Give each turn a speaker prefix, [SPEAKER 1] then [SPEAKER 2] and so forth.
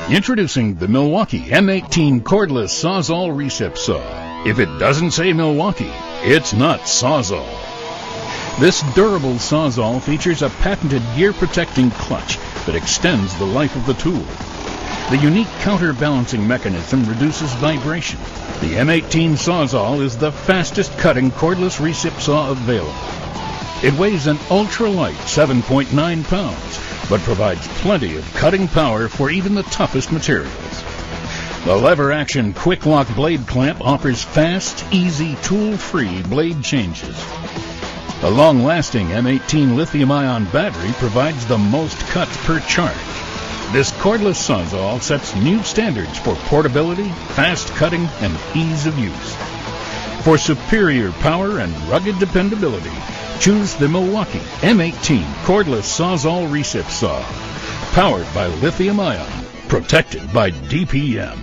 [SPEAKER 1] Introducing the Milwaukee M18 Cordless Sawzall Recip saw. If it doesn't say Milwaukee, it's not Sawzall. This durable Sawzall features a patented gear-protecting clutch that extends the life of the tool. The unique counterbalancing mechanism reduces vibration. The M18 Sawzall is the fastest cutting cordless recip saw available. It weighs an ultra-light 7.9 pounds, but provides plenty of cutting power for even the toughest materials. The lever-action quick-lock blade clamp offers fast, easy, tool-free blade changes. The long-lasting M18 lithium-ion battery provides the most cuts per charge. This cordless Sawzall sets new standards for portability, fast cutting, and ease of use. For superior power and rugged dependability, choose the Milwaukee M18 Cordless Sawzall Recip saw, powered by lithium-ion, protected by DPM.